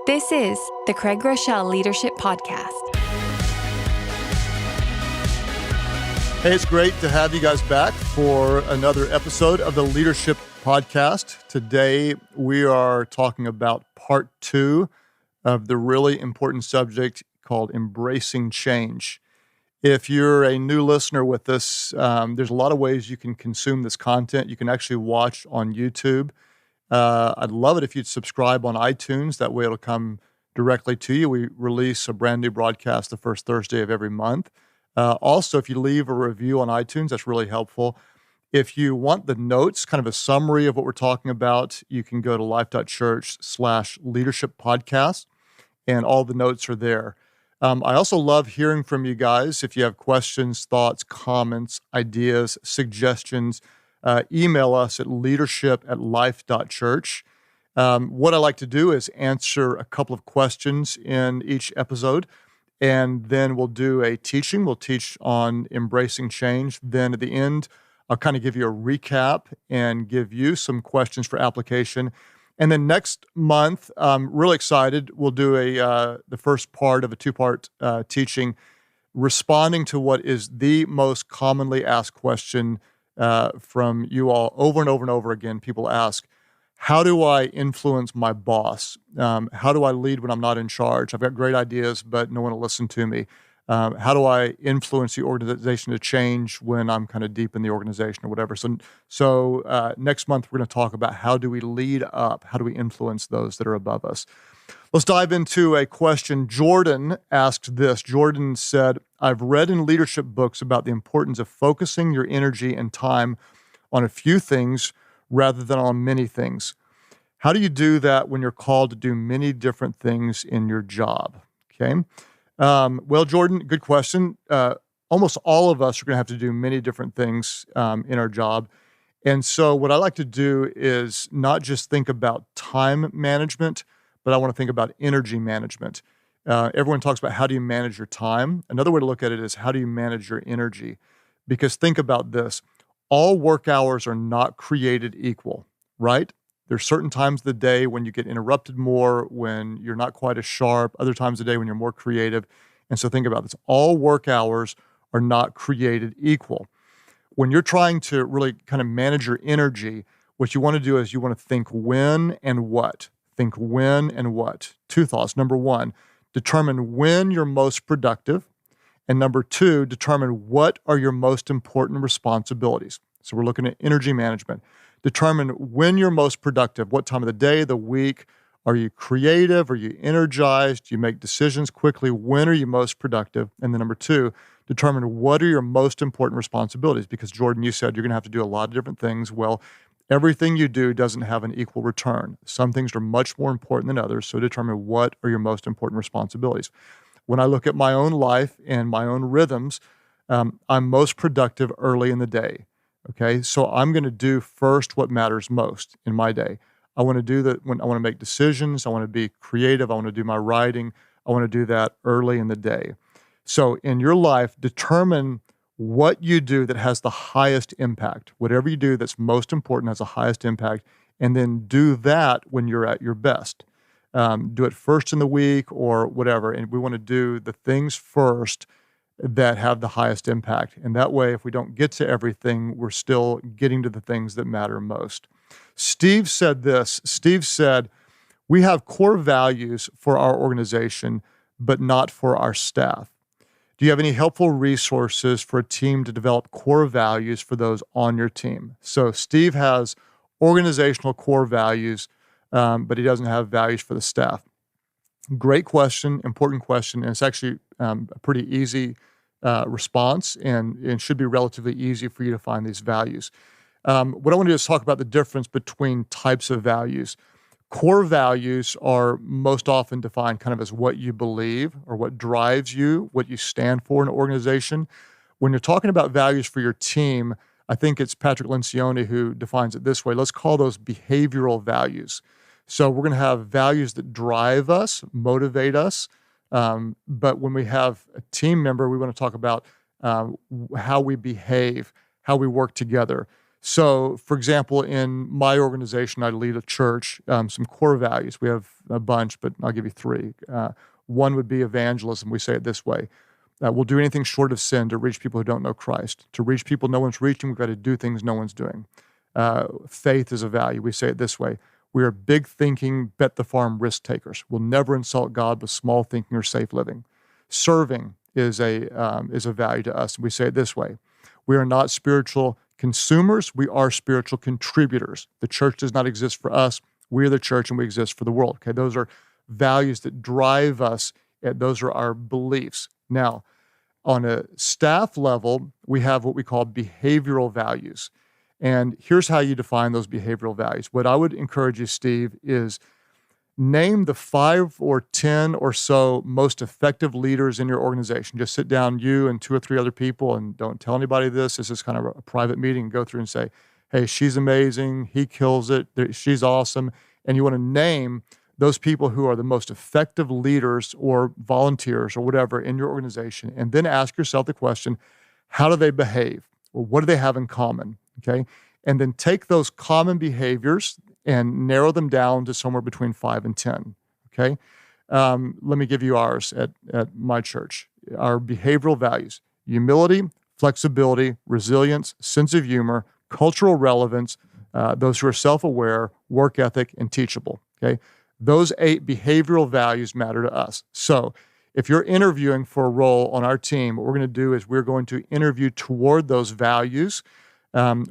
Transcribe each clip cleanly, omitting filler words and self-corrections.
This is the Craig Groeschel Leadership Podcast. Hey, it's great to have you guys back for another episode of the Leadership Podcast. Today, we are talking about part 2 of the really important subject called embracing change. If you're a new listener with us, there's a lot of ways you can consume this content. You can actually watch on YouTube. I'd love it if you'd subscribe on iTunes. That way it'll come directly to you. We release a brand new broadcast the first Thursday of every month. Also, if you leave a review on iTunes, that's really helpful. If you want the notes, kind of a summary of what we're talking about, you can go to Life.Church/Leadership Podcast, and all the notes are there. I also love hearing from you guys. If you have questions, thoughts, comments, ideas, suggestions, email us at leadership@life.church. What I like to do is answer a couple of questions in each episode, and then we'll do a teaching. We'll teach on embracing change. Then at the end, I'll kind of give you a recap and give you some questions for application. And then next month, I'm really excited. We'll do the first part of a 2-part teaching, responding to what is the most commonly asked question from you all over and over and over again. People ask, how do I influence my boss? How do I lead when I'm not in charge? I've got great ideas, but no one will listen to me. How do I influence the organization to change when I'm kind of deep in the organization or whatever? So next month, we're going to talk about how do we lead up? How do we influence those that are above us? Let's dive into a question. Jordan asked this. Jordan said, I've read in leadership books about the importance of focusing your energy and time on a few things rather than on many things. How do you do that when you're called to do many different things in your job? Okay. Well, Jordan, good question. Almost all of us are going to have to do many different things in our job. And so what I like to do is not just think about time management, but I want to think about energy management. Everyone talks about how do you manage your time. Another way to look at it is how do you manage your energy? Because think about this. All work hours are not created equal, right? There's certain times of the day when you get interrupted more, when you're not quite as sharp, other times of the day when you're more creative. And so think about this. All work hours are not created equal. When you're trying to really kind of manage your energy, what you want to do is you want to think when and what. Think when and what. 2 thoughts. Number 1, determine when you're most productive. And number 2, determine what are your most important responsibilities. So we're looking at energy management. Determine when you're most productive, what time of the day, the week. Are you creative? Are you energized? Do you make decisions quickly? When are you most productive? And then number 2, determine what are your most important responsibilities. Because Jordan, you said you're going to have to do a lot of different things. Well, everything you do doesn't have an equal return. Some things are much more important than others. So determine what are your most important responsibilities. When I look at my own life and my own rhythms, I'm most productive early in the day. Okay, so I'm going to do first what matters most in my day. I want to do that when I want to make decisions. I want to be creative. I want to do my writing. I want to do that early in the day. So in your life, determine what you do that has the highest impact. Whatever you do that's most important has the highest impact, and then do that when you're at your best. Do it first in the week or whatever, and we want to do the things first that have the highest impact. And that way, if we don't get to everything, we're still getting to the things that matter most. Steve said this. Steve said, we have core values for our organization, but not for our staff. Do you have any helpful resources for a team to develop core values for those on your team? So Steve has organizational core values, but he doesn't have values for the staff. Great question, important question, and it's actually a pretty easy response, and it should be relatively easy for you to find these values. What I want to do is talk about the difference between types of values. Core values are most often defined kind of as what you believe or what drives you, what you stand for in an organization. When you're talking about values for your team, I think it's Patrick Lencioni who defines it this way. Let's call those behavioral values. So we're going to have values that drive us, motivate us. But when we have a team member, we want to talk about how we behave, how we work together. So, for example, in my organization, I lead a church, some core values. We have a bunch, but I'll give you three. One would be evangelism. We say it this way. We'll do anything short of sin to reach people who don't know Christ. To reach people no one's reaching, we've got to do things no one's doing. Faith is a value. We say it this way. We are big thinking, bet the farm risk takers. We'll never insult God with small thinking or safe living. Serving is a value to us. We say it this way. We are not spiritual consumers. We are spiritual contributors. The church does not exist for us. We are the church and we exist for the world. Okay, those are values that drive us. Those are our beliefs. Now, on a staff level, we have what we call behavioral values. And here's how you define those behavioral values. What I would encourage you, Steve, is name the 5 or 10 or so most effective leaders in your organization. Just sit down, you and 2 or 3 other people, and don't tell anybody this. This is kind of a private meeting, and go through and say, hey, she's amazing, he kills it, she's awesome. And you want to name those people who are the most effective leaders or volunteers or whatever in your organization, and then ask yourself the question, how do they behave? Or what do they have in common? Okay. And then take those common behaviors and narrow them down to somewhere between 5 and 10. Okay. Let me give you ours at my church. Our behavioral values: humility, flexibility, resilience, sense of humor, cultural relevance, those who are self-aware, work ethic, and teachable. Okay. Those 8 behavioral values matter to us. So if you're interviewing for a role on our team, what we're going to do is we're going to interview toward those values.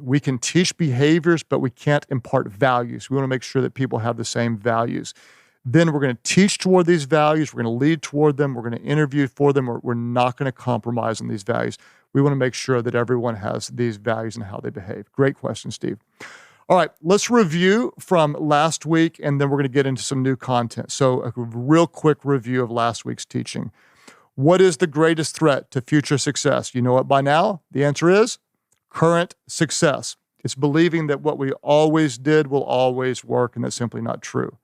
We can teach behaviors, but we can't impart values. We want to make sure that people have the same values. Then we're going to teach toward these values. We're going to lead toward them. We're going to interview for them. We're not going to compromise on these values. We want to make sure that everyone has these values and how they behave. Great question, Steve. All right, let's review from last week, and then we're going to get into some new content. So a real quick review of last week's teaching. What is the greatest threat to future success? You know it by now. The answer is current success. It's believing that what we always did will always work, and that's simply not true.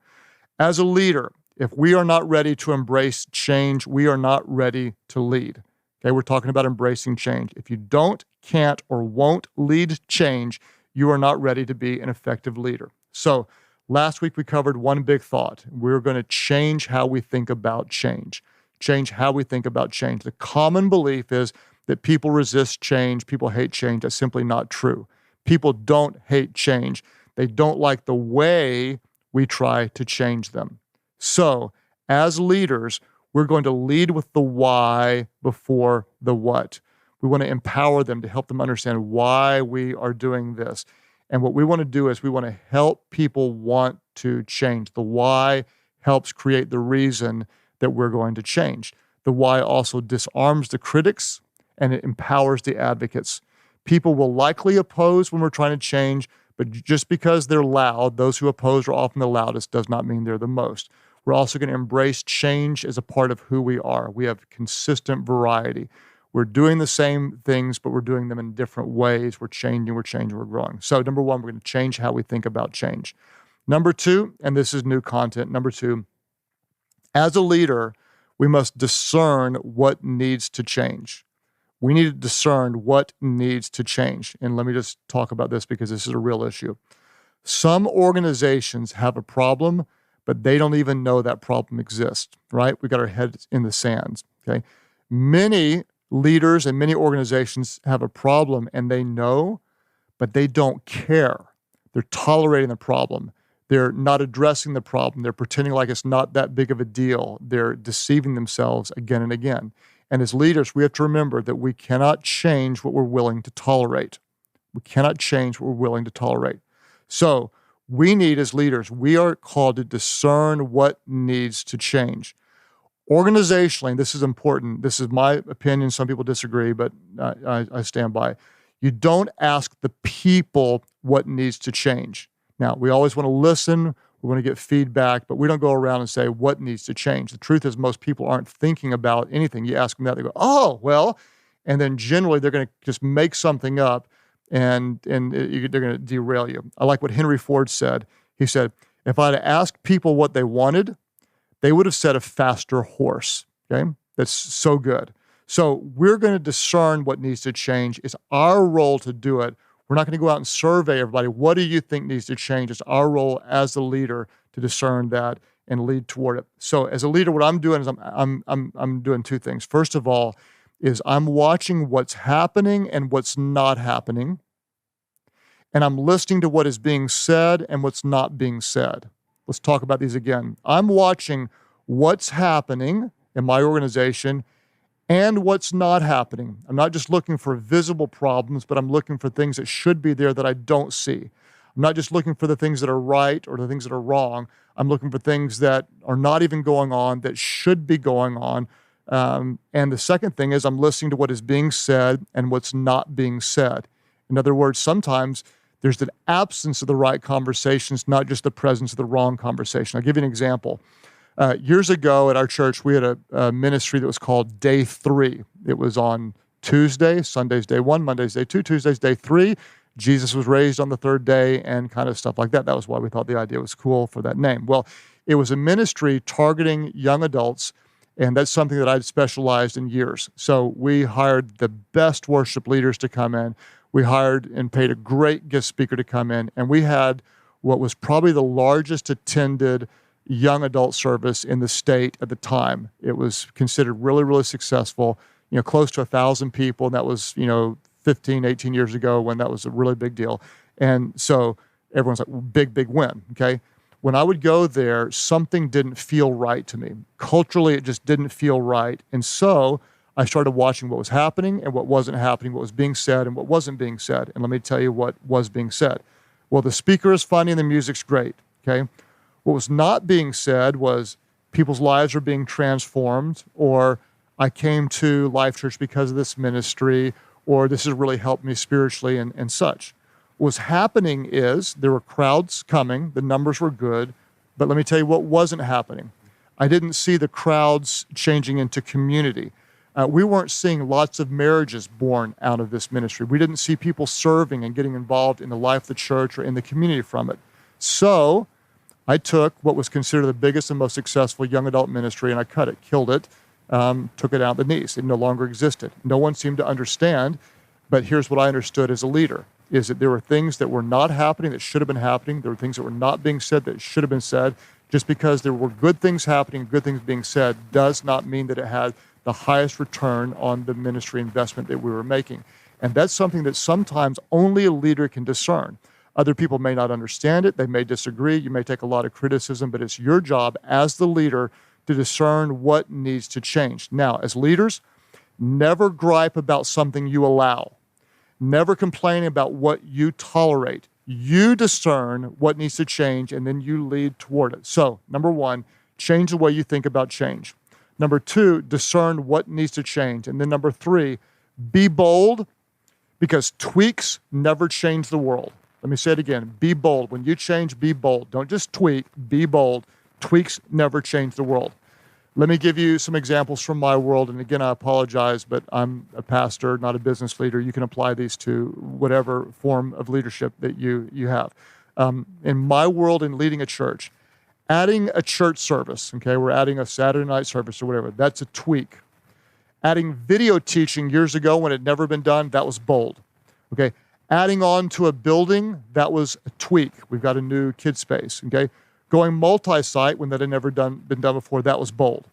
As a leader, if we are not ready to embrace change, we are not ready to lead. Okay, we're talking about embracing change. If you don't, can't, or won't lead change, you are not ready to be an effective leader. So last week we covered one big thought. We're going to change how we think about change. Change how we think about change. The common belief is that people resist change, people hate change. That's simply not true. People don't hate change. They don't like the way we try to change them. So as leaders, we're going to lead with the why before the what. We want to empower them to help them understand why we are doing this. And what we want to do is we want to help people want to change. The why helps create the reason that we're going to change. The why also disarms the critics and it empowers the advocates. People will likely oppose when we're trying to change, but just because they're loud, those who oppose are often the loudest, does not mean they're the most. We're also going to embrace change as a part of who we are. We have consistent variety. We're doing the same things, but we're doing them in different ways. We're changing, we're growing. So number 1, we're going to change how we think about change. Number 2, and this is new content, number 2, as a leader, we must discern what needs to change. We need to discern what needs to change. And let me just talk about this because this is a real issue. Some organizations have a problem, but they don't even know that problem exists, right? We got our heads in the sand, okay? Many leaders and many organizations have a problem and they know, but they don't care. They're tolerating the problem. They're not addressing the problem. They're pretending like it's not that big of a deal. They're deceiving themselves again and again. And as leaders, we have to remember that we cannot change what we're willing to tolerate. We cannot change what we're willing to tolerate. So we need, as leaders, we are called to discern what needs to change. Organizationally, and this is important, this is my opinion, some people disagree, but I stand by it. You don't ask the people what needs to change. Now, we always want to listen, we want to get feedback, but we don't go around and say what needs to change. The truth is most people aren't thinking about anything. You ask them that, they go, oh, well, and then generally they're going to just make something up and they're going to derail you. I like what Henry Ford said. He said, if I'd asked people what they wanted, they would have said a faster horse, okay? That's so good. So we're going to discern what needs to change. It's our role to do it. We're not going to go out and survey everybody. What do you think needs to change? It's our role as the leader to discern that and lead toward it. So as a leader, what I'm doing is I'm doing two things. First of all, is I'm watching what's happening and what's not happening, and I'm listening to what is being said and what's not being said. Let's talk about these again. I'm watching what's happening in my organization and what's not happening. I'm not just looking for visible problems, but I'm looking for things that should be there that I don't see. I'm not just looking for the things that are right or the things that are wrong. I'm looking for things that are not even going on that should be going on. And the second thing is I'm listening to what is being said and what's not being said. In other words, sometimes there's an absence of the right conversations, not just the presence of the wrong conversation. I'll give you an example. Years ago at our church, we had a ministry that was called Day 3. It was on Tuesday, Sunday's Day 1, Monday's Day 2, Tuesday's Day 3. Jesus was raised on the third day and kind of stuff like that. That was why we thought the idea was cool for that name. Well, it was a ministry targeting young adults, and that's something that I'd specialized in years. So we hired the best worship leaders to come in. We hired and paid a great guest speaker to come in, and we had what was probably the largest attended young adult service in the state at the time. It was considered really, really successful, close to 1,000 people, and that was, 15, 18 years ago when that was a really big deal. And so everyone's like, big win, okay? When I would go there, something didn't feel right to me. Culturally, it just didn't feel right. And so I started watching what was happening and what wasn't happening, what was being said and what wasn't being said. And let me tell you what was being said. Well, the speaker is funny and the music's great, okay? What was not being said was people's lives are being transformed, or I came to Life.Church because of this ministry, or this has really helped me spiritually and such. What was happening is there were crowds coming, the numbers were good, but let me tell you what wasn't happening. I didn't see the crowds changing into community. We weren't seeing lots of marriages born out of this ministry. We didn't see people serving and getting involved in the life of the church or in the community from it. So I took what was considered the biggest and most successful young adult ministry and I cut it, killed it, took it out the knees. It no longer existed. No one seemed to understand, but here's what I understood as a leader, is that there were things that were not happening that should have been happening. There were things that were not being said that should have been said. Just because there were good things happening, good things being said, does not mean that it had the highest return on the ministry investment that we were making. And that's something that sometimes only a leader can discern. Other people may not understand it. They may disagree. You may take a lot of criticism, but it's your job as the leader to discern what needs to change. Now, as leaders, never gripe about something you allow. Never complain about what you tolerate. You discern what needs to change, and then you lead toward it. So, number one, change the way you think about change. Number two, discern what needs to change. And then number three, be bold, because tweaks never change the world. Let me say it again. Be bold. When you change, be bold. Don't just tweak, be bold. Tweaks never change the world. Let me give you some examples from my world. And again, I apologize, but I'm a pastor, not a business leader. You can apply these to whatever form of leadership that you have. In my world, in leading a church, adding a church service, okay, we're adding a Saturday night service or whatever, that's a tweak. Adding video teaching years ago when it had never been done, that was bold, okay? Adding on to a building, that was a tweak. We've got a new kids space, okay? Going multi-site when that had never been done before, that was bold.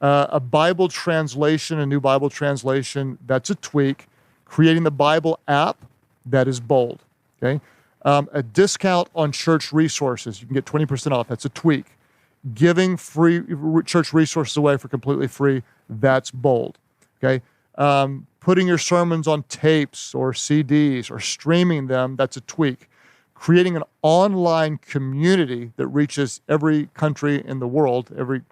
A Bible translation, a new Bible translation, that's a tweak. Creating the Bible app, that is bold, okay? A discount on church resources. You can get 20% off. That's a tweak. Giving free church resources away for completely free. That's bold. Okay. Putting your sermons on tapes or CDs or streaming them. That's a tweak. Creating an online community that reaches every country in the world, every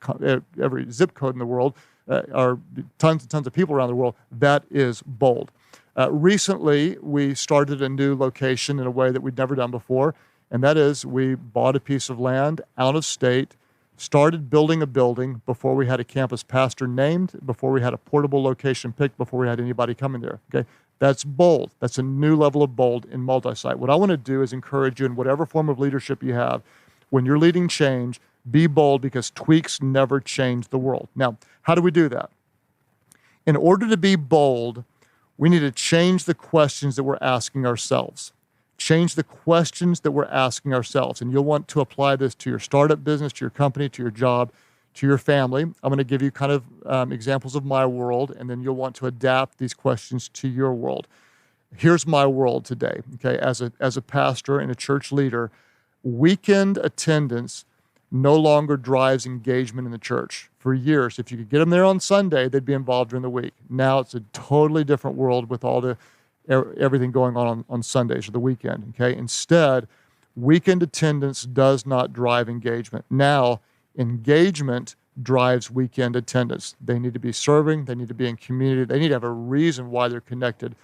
zip code in the world, or tons and tons of people around the world. That is bold. Recently, we started a new location in a way that we'd never done before, and that is we bought a piece of land out of state, started building a building before we had a campus pastor named, before we had a portable location picked, before we had anybody coming there, okay? That's bold. That's a new level of bold in multi-site. What I want to do is encourage you in whatever form of leadership you have, when you're leading change, be bold, because tweaks never change the world. Now, how do we do that? In order to be bold, we need to change the questions that we're asking ourselves. change the questions that we're asking ourselves. And you'll want to apply this to your startup business, to your company, to your job, to your family. I'm going to give you kind of examples of my world, and then you'll want to adapt these questions to your world. Here's my world today, okay? As a pastor and a church leader, weekend attendance no longer drives engagement in the church. For years, if you could get them there on Sunday, they'd be involved during the week. Now it's a totally different world with all the everything going on Sundays or the weekend, okay? Instead, weekend attendance does not drive engagement. Now, engagement drives weekend attendance. They need to be serving. They need to be in community. They need to have a reason why they're connected.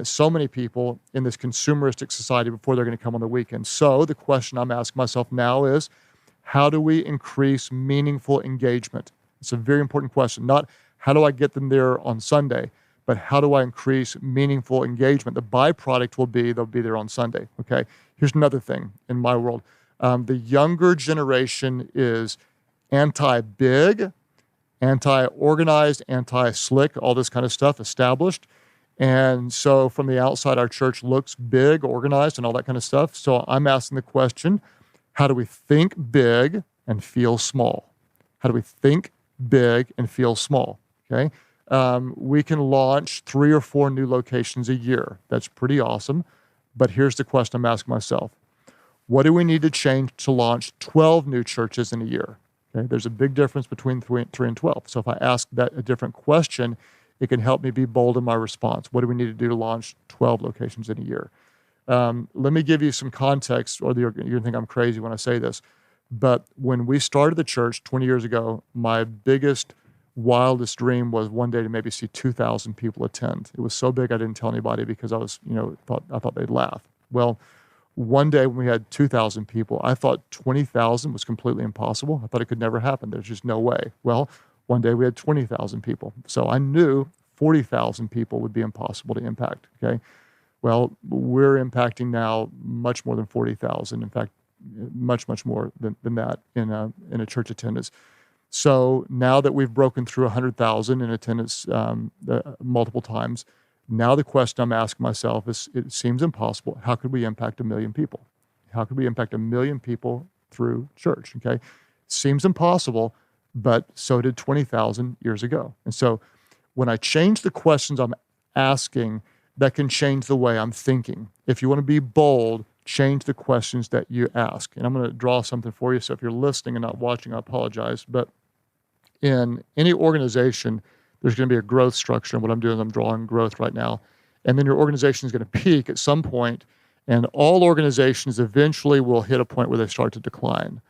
So many people in this consumeristic society before they're going to come on the weekend. So the question I'm asking myself now is, how do we increase meaningful engagement? It's a very important question. Not how do I get them there on Sunday, but how do I increase meaningful engagement? The byproduct will be they'll be there on Sunday, okay? Here's another thing in my world. The younger generation is anti-big, anti-organized, anti-slick, all this kind of stuff established. And so from the outside, our church looks big, organized, and all that kind of stuff. So I'm asking the question, how do we think big and feel small? How do we think big and feel small, okay? We can launch 3 or 4 new locations a year. That's pretty awesome. But here's the question I'm asking myself. What do we need to change to launch 12 new churches in a year? Okay? There's a big difference between 3 and 12. So if I ask that a different question, it can help me be bold in my response. What do we need to do to launch 12 locations in a year? Let me give you some context, or you're going to think I'm crazy when I say this. But when we started the church 20 years ago, my biggest, wildest dream was one day to maybe see 2,000 people attend. It was so big I didn't tell anybody because I was, I thought they'd laugh. Well, one day when we had 2,000 people, I thought 20,000 was completely impossible. I thought it could never happen. There's just no way. Well, one day we had 20,000 people. So I knew 40,000 people would be impossible to impact, okay? Well, we're impacting now much more than 40,000. In fact, much, much more than that in a church attendance. So now that we've broken through 100,000 in attendance multiple times, now the question I'm asking myself is, it seems impossible. How could we impact 1 million people? How could we impact 1 million people through church, okay? Seems impossible, but so did 20,000 years ago. And so when I change the questions I'm asking, that can change the way I'm thinking. If you want to be bold, change the questions that you ask. And I'm going to draw something for you. So if you're listening and not watching, I apologize. But in any organization, there's going to be a growth structure. And what I'm doing is I'm drawing growth right now. And then your organization is going to peak at some point, and all organizations eventually will hit a point where they start to decline.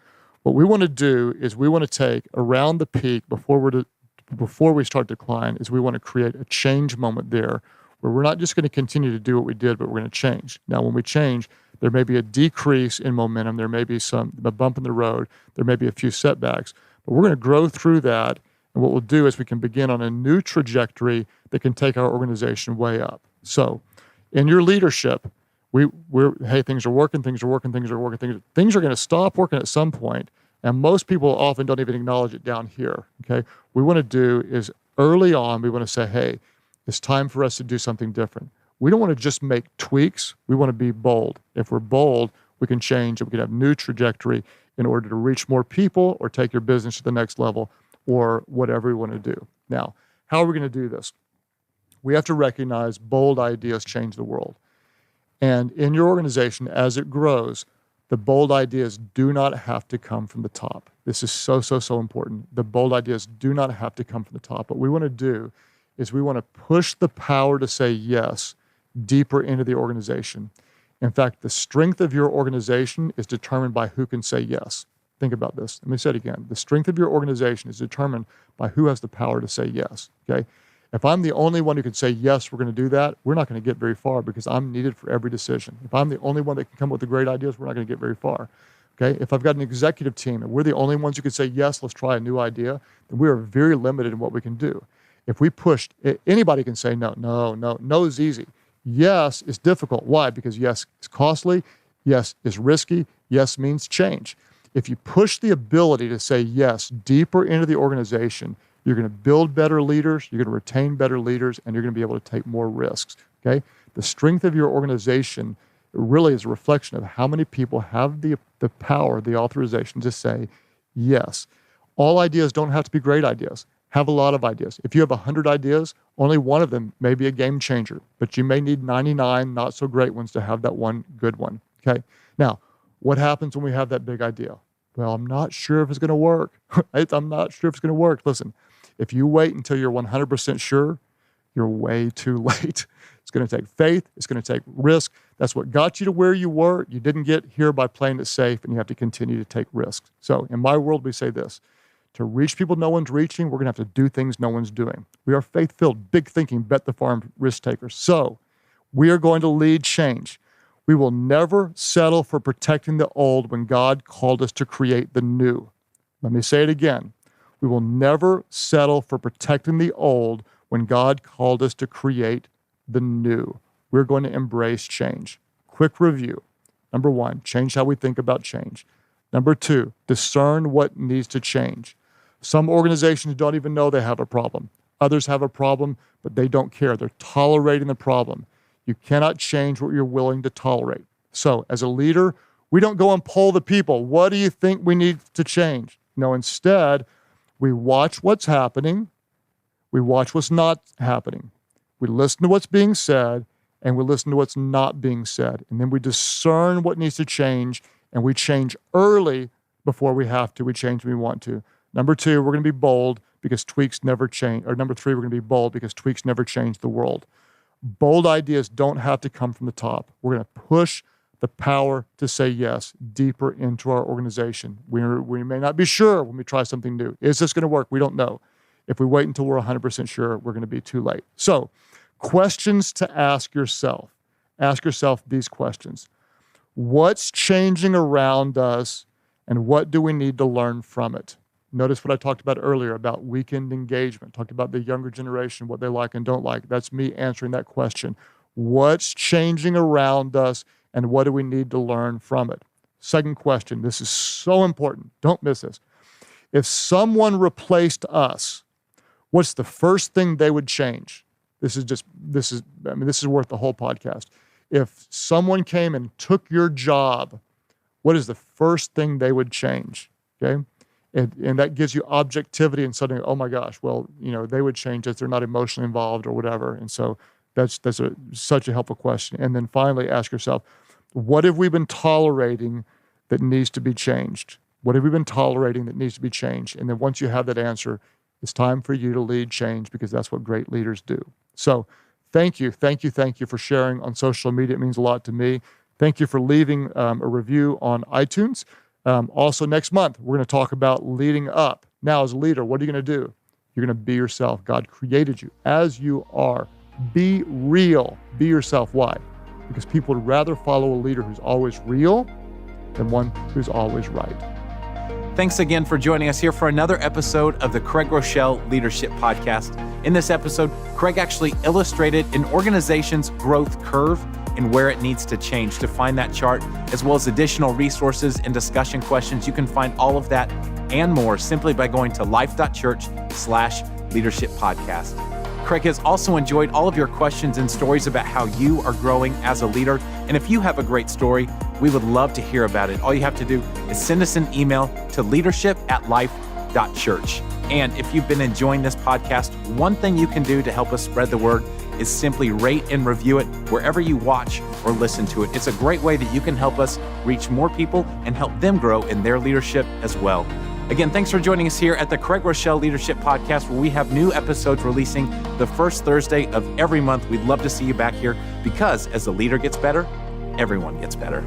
What we want to do is we want to take around the peak before we start decline, is we want to create a change moment there where we're not just going to continue to do what we did, but we're going to change. Now, when we change, there may be a decrease in momentum. There may be a bump in the road. There may be a few setbacks, but we're going to grow through that. And what we'll do is we can begin on a new trajectory that can take our organization way up. So in your leadership, hey, things are working. Things are going to stop working at some point. And most people often don't even acknowledge it down here, okay? What we want to do is early on, we want to say, hey, it's time for us to do something different. We don't want to just make tweaks. We want to be bold. If we're bold, we can change and we can have new trajectory in order to reach more people or take your business to the next level or whatever we want to do. Now, how are we going to do this? We have to recognize bold ideas change the world. And in your organization, as it grows, the bold ideas do not have to come from the top. This is so, so, so important. The bold ideas do not have to come from the top. What we want to do is we want to push the power to say yes deeper into the organization. In fact, the strength of your organization is determined by who can say yes. Think about this. Let me say it again. The strength of your organization is determined by who has the power to say yes, okay? If I'm the only one who can say, yes, we're going to do that, we're not going to get very far because I'm needed for every decision. If I'm the only one that can come up with the great ideas, we're not going to get very far, okay? If I've got an executive team and we're the only ones who can say, yes, let's try a new idea, then we are very limited in what we can do. If we push, anybody can say no. No is easy. Yes is difficult. Why? Because yes is costly. Yes is risky. Yes means change. If you push the ability to say yes deeper into the organization, you're going to build better leaders, you're going to retain better leaders, and you're going to be able to take more risks, okay? The strength of your organization really is a reflection of how many people have the power, the authorization to say yes. All ideas don't have to be great ideas. Have a lot of ideas. If you have 100 ideas, only one of them may be a game changer, but you may need 99 not so great ones to have that one good one. Okay. Now, what happens when we have that big idea? Well, I'm not sure if it's going to work. I'm not sure if it's going to work. Listen, if you wait until you're 100% sure, you're way too late. It's going to take faith. It's going to take risk. That's what got you to where you were. You didn't get here by playing it safe, and you have to continue to take risks. So in my world, we say this: to reach people no one's reaching, we're going to have to do things no one's doing. We are faith-filled, big thinking, bet the farm risk takers. So we are going to lead change. We will never settle for protecting the old when God called us to create the new. Let me say it again. We will never settle for protecting the old when God called us to create the new. We're going to embrace change. Quick review. Number 1, change how we think about change. Number 2, discern what needs to change. Some organizations don't even know they have a problem. Others have a problem, but they don't care. They're tolerating the problem. You cannot change what you're willing to tolerate. So as a leader, we don't go and poll the people. What do you think we need to change? No, instead, we watch what's happening. We watch what's not happening. We listen to what's being said, and we listen to what's not being said. And then we discern what needs to change, and we change early before we have to. We change when we want to. Number 2, we're going to be bold because tweaks never change. Or number 3, we're going to be bold because tweaks never change the world. Bold ideas don't have to come from the top. We're going to push the power to say yes deeper into our organization. We may not be sure when we try something new. Is this going to work? We don't know. If we wait until we're 100% sure, we're going to be too late. So, questions to ask yourself. Ask yourself these questions. What's changing around us, and what do we need to learn from it? Notice what I talked about earlier about weekend engagement. Talked about the younger generation, what they like and don't like. That's me answering that question. What's changing around us, and what do we need to learn from it? Second question. This is so important. Don't miss this. If someone replaced us, what's the first thing they would change? This is worth the whole podcast. If someone came and took your job, what is the first thing they would change? Okay. And that gives you objectivity and suddenly, oh my gosh, well, they would change if they're not emotionally involved or whatever. And so that's such a helpful question. And then finally, ask yourself, what have we been tolerating that needs to be changed? What have we been tolerating that needs to be changed? And then once you have that answer, it's time for you to lead change, because that's what great leaders do. So thank you for sharing on social media. It means a lot to me. Thank you for leaving a review on iTunes. Also, next month, we're going to talk about leading up. Now, as a leader, what are you going to do? You're going to be yourself. God created you as you are. Be real. Be yourself. Why? Because people would rather follow a leader who's always real than one who's always right. Thanks again for joining us here for another episode of the Craig Groeschel Leadership Podcast. In this episode, Craig actually illustrated an organization's growth curve and where it needs to change. To find that chart, as well as additional resources and discussion questions, you can find all of that and more simply by going to Life.Church/Leadership Podcast. Craig has also enjoyed all of your questions and stories about how you are growing as a leader. And if you have a great story, we would love to hear about it. All you have to do is send us an email to leadership@life.church. And if you've been enjoying this podcast, one thing you can do to help us spread the word is simply rate and review it wherever you watch or listen to it. It's a great way that you can help us reach more people and help them grow in their leadership as well. Again, thanks for joining us here at the Craig Groeschel Leadership Podcast, where we have new episodes releasing the first Thursday of every month. We'd love to see you back here, because as the leader gets better, everyone gets better.